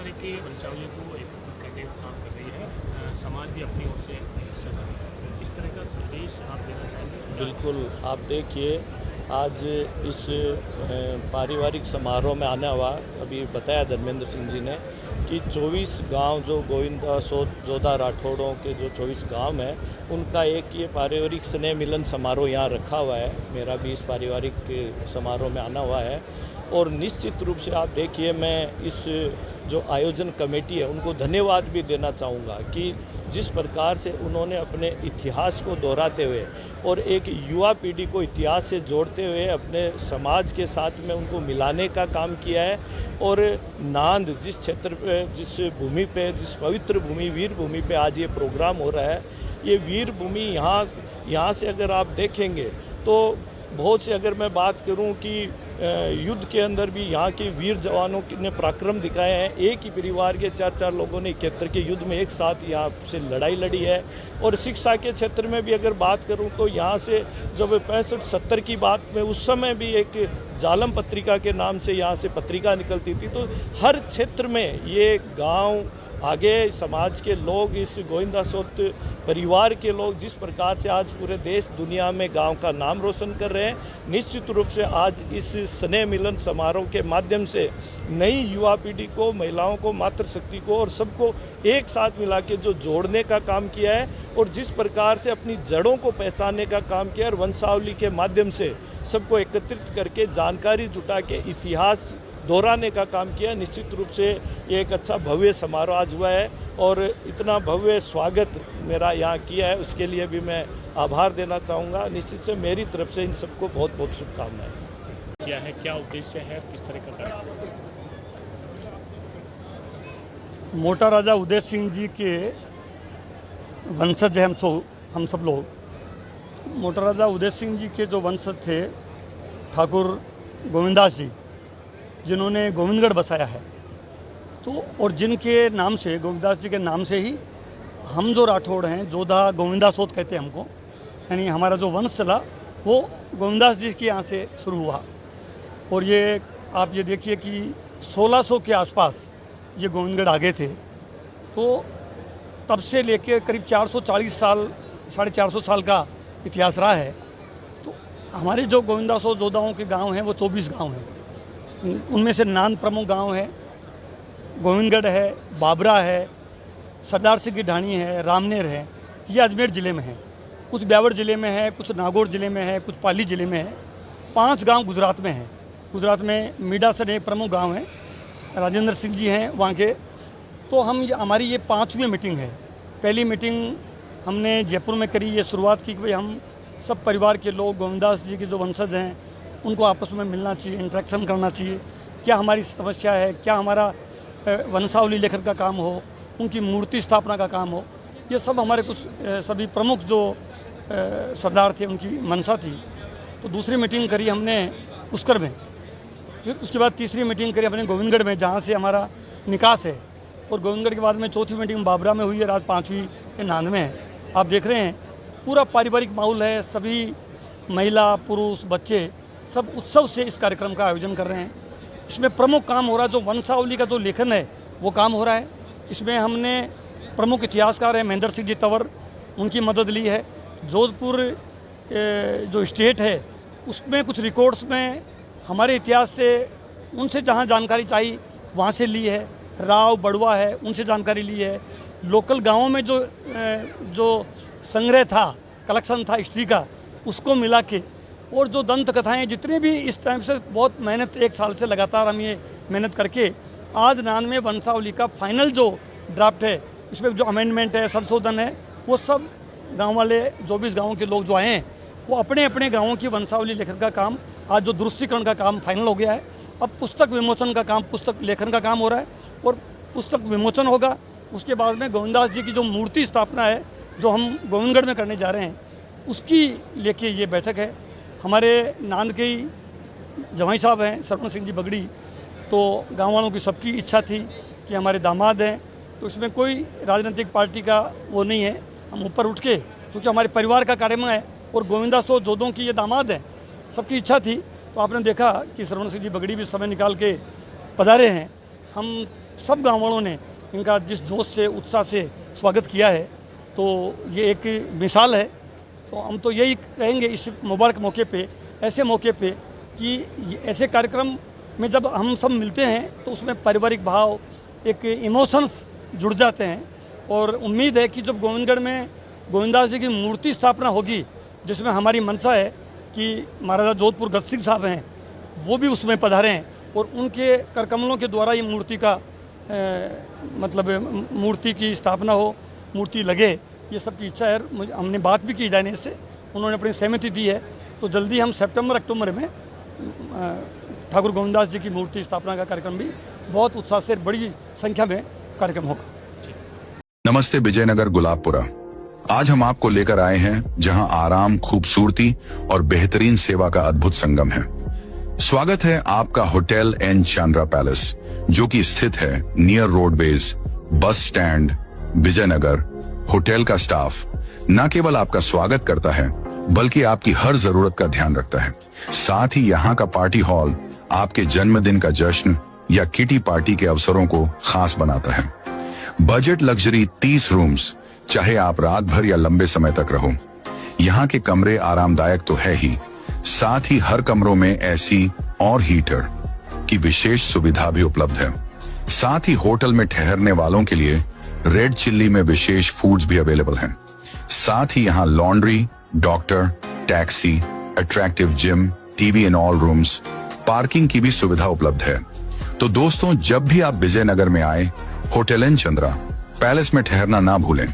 तरह के वंशावलियों को एकत्रित करने का काम कर रही है, समाज भी अपनी ओर से हिस्सा कर रहा है। किस तरह का संदेश आप देना चाहेंगे? बिल्कुल, आप देखिए आज इस पारिवारिक समारोह में आने हुआ, अभी बताया धर्मेंद्र सिंह जी ने कि 24 गांव जो गोविंदा जोधा राठौड़ों के जो 24 गांव हैं, उनका एक ये पारिवारिक स्नेह मिलन समारोह यहाँ रखा हुआ है। मेरा भी इस पारिवारिक समारोह में आना हुआ है और निश्चित रूप से आप देखिए, मैं इस जो आयोजन कमेटी है उनको धन्यवाद भी देना चाहूँगा कि जिस प्रकार से उन्होंने अपने इतिहास को दोहराते हुए और एक युवा पीढ़ी को इतिहास से जोड़ते हुए अपने समाज के साथ में उनको मिलाने का काम किया है। और नांद जिस क्षेत्र पे, जिस भूमि पे, जिस पवित्र भूमि, वीर भूमि पे आज ये प्रोग्राम हो रहा है, ये वीर भूमि यहाँ से अगर आप देखेंगे तो बहुत से, अगर मैं बात करूं कि युद्ध के अंदर भी यहाँ के वीर जवानों ने पराक्रम दिखाए हैं। एक ही परिवार के 4 लोगों ने 71 के युद्ध में एक साथ यहाँ से लड़ाई लड़ी है। और शिक्षा के क्षेत्र में भी अगर बात करूं तो यहाँ से जब 65-70 की बात में, उस समय भी एक जालम पत्रिका के नाम से यहाँ से पत्रिका निकलती थी। तो हर क्षेत्र में ये गांव आगे समाज के लोग, इस गोविंदा सोत परिवार के लोग जिस प्रकार से आज पूरे देश दुनिया में गांव का नाम रोशन कर रहे हैं, निश्चित रूप से आज इस स्नेह मिलन समारोह के माध्यम से नई युवा पीढ़ी को, महिलाओं को, मातृशक्ति को और सबको एक साथ मिला के जो जोड़ने का काम किया है और जिस प्रकार से अपनी जड़ों को पहचानने का काम किया और वंशावली के माध्यम से सबको एकत्रित करके जानकारी जुटा के इतिहास दोहराने का काम किया। निश्चित रूप से ये एक अच्छा भव्य समारोह आज हुआ है और इतना भव्य स्वागत मेरा यहाँ किया है, उसके लिए भी मैं आभार देना चाहूँगा। निश्चित से मेरी तरफ से इन सबको बहुत बहुत शुभकामनाएं। क्या है, क्या उद्देश्य है, किस तरह का कार्यक्रम? मोटा राजा उदय सिंह जी के वंशज हैं हम सब लोग। मोटा राजा उदय सिंह जी के जो वंशज थे, ठाकुर गोविंदास जी, जिन्होंने गोविंदगढ़ बसाया है, तो और जिनके नाम से, गोविंदास जी के नाम से ही हम जो राठौड़ हैं, जोधा गोविंदासोत कहते हैं हमको, यानी हमारा जो वंश चला वो गोविंदास जी के यहाँ से शुरू हुआ। और ये आप ये देखिए कि 1600 के आसपास ये गोविंदगढ़ आगे थे। तो तब से लेके करीब 440 साल, 450 साल का इतिहास रहा है। तो हमारे जो गोविंदासों जोधाओं के गांव हैं वो 24 गांव हैं। उनमें से नान प्रमुख गांव है, गोविंदगढ़ है, बाबरा है, सरदार सिंह की ढाणी है, रामनेर है। ये अजमेर ज़िले में है, कुछ ब्यावर ज़िले में है, कुछ नागौर ज़िले में है, कुछ पाली ज़िले में है। 5 गांव गुजरात में हैं। गुजरात में मीडासन एक प्रमुख गांव है, राजेंद्र सिंह जी हैं वहाँ के। तो हमारी ये 5वीं मीटिंग है। पहली मीटिंग हमने जयपुर में करी, ये शुरुआत की कि भाई हम सब परिवार के लोग, गोविंदास जी के जो वंशज हैं, उनको आपस में मिलना चाहिए, इंटरेक्शन करना चाहिए, क्या हमारी समस्या है, क्या हमारा वंशावली लेखन का काम हो, उनकी मूर्ति स्थापना का काम हो। ये सब हमारे कुछ सभी प्रमुख जो सरदार थे उनकी मनसा थी। तो दूसरी मीटिंग करी हमने पुष्कर में, फिर उसके बाद तीसरी मीटिंग करी अपने गोविंदगढ़ में, जहाँ से हमारा निकास है। और गोविंदगढ़ के बाद में चौथी मीटिंग बाबरा में हुई है, आज 5वीं के नांद में है। आप देख रहे हैं पूरा पारिवारिक माहौल है, सभी महिला, पुरुष, बच्चे सब उत्सव से इस कार्यक्रम का आयोजन कर रहे हैं। इसमें प्रमुख काम हो रहा है, जो वंशावली का जो लेखन है वो काम हो रहा है। इसमें हमने प्रमुख इतिहासकार हैं महेंद्र सिंह जी तंवर, उनकी मदद ली है। जोधपुर जो स्टेट है उसमें कुछ रिकॉर्ड्स में हमारे इतिहास से उनसे जहाँ जानकारी चाहिए वहाँ से ली है। राव बड़वा है, उनसे जानकारी ली है। लोकल गाँवों में जो संग्रह था, कलेक्शन था हिस्ट्री का, उसको मिला के, और जो दंत कथाएं जितने भी इस टाइम से बहुत मेहनत, 1 साल से लगातार हम ये मेहनत करके आज नान में वंशावली का फाइनल जो ड्राफ्ट है, इसमें जो अमेंडमेंट है, संशोधन है, वो सब गांव वाले 24 गाँव के लोग जो आए हैं वो अपने अपने गाँवों की वंशावली लेखन का काम, आज जो दुरुस्तीकरण का काम फाइनल हो गया है। अब पुस्तक विमोचन का काम, पुस्तक लेखन का काम हो रहा है और पुस्तक विमोचन होगा। उसके बाद में गोविंदास जी की जो मूर्ति स्थापना है, जो हम गोविंदगढ़ में करने जा रहे हैं, उसकी लेके ये बैठक है। हमारे नांद के ही जवाई साहब हैं सरवण सिंह जी बगड़ी, तो गाँव वालों की सबकी इच्छा थी कि हमारे दामाद हैं, तो इसमें कोई राजनीतिक पार्टी का वो नहीं है। हम ऊपर उठ के, क्योंकि हमारे परिवार का कार्यक्रम है और गोविंदासों जोधों की ये दामाद हैं, सबकी इच्छा थी। तो आपने देखा कि सरवण सिंह जी बगड़ी भी समय निकाल के पधारे हैं। हम सब गाँव वालों ने इनका जिस जोश से उत्साह से स्वागत किया है, तो ये एक मिसाल है। तो हम तो यही कहेंगे इस मुबारक मौके पे, ऐसे मौके पे कि ऐसे कार्यक्रम में जब हम सब मिलते हैं तो उसमें पारिवारिक भाव, एक इमोशंस जुड़ जाते हैं। और उम्मीद है कि जब गोविंदगढ़ में गोविंदास जी की मूर्ति स्थापना होगी, जिसमें हमारी मंशा है कि महाराजा जोधपुर गज सिंह साहब हैं, वो भी उसमें पधारे हैं और उनके करकमलों के द्वारा ये मूर्ति का मूर्ति की स्थापना हो, मूर्ति लगे, ये सब की इच्छा है। हमने बात भी की जाने से, उन्होंने अपनी सहमति दी है। तो जल्दी हम सितंबर-अक्टूबर में ठाकुर गोविंदास जी की मूर्ति स्थापना का कार्यक्रम भी बहुत उत्साह से बड़ी संख्या में कार्यक्रम होगा। नमस्ते विजयनगर गुलाबपुरा। आज हम आपको लेकर आए हैं जहां आराम, खूबसूरती और बेहतरीन सेवा का अद्भुत संगम है। स्वागत है आपका होटल एन चांद्रा पैलेस, जो कि स्थित है near roadways, bus stand, Vijaynagar. Hotel का स्टाफ न केवल आपका स्वागत करता है, बल्कि आपकी हर जरूरत का ध्यान रखता है। साथ ही यहाँ का पार्टी हॉल आपके जन्मदिन का जश्न या किटी पार्टी के अवसरों को खास बनाता है। बजट लग्जरी 30 रूम्स, चाहे आप रात भर या लंबे समय तक रहो। यहाँ के कमरे आरामदायक तो है ही, साथ ही हर कमरों में एसी और हीटर की विशेष सुविधा भी उपलब्ध है। साथ ही होटल में ठहरने वालों के लिए रेड चिल्ली में विशेष फूड्स भी अवेलेबल हैं। साथ ही यहाँ laundry, doctor, taxi, attractive gym, TV in all rooms, parking की भी सुविधा उपलब्ध है। तो दोस्तों, जब भी आप विजयनगर में आए, होटल एन चंद्रा पैलेस में ठहरना ना भूलें।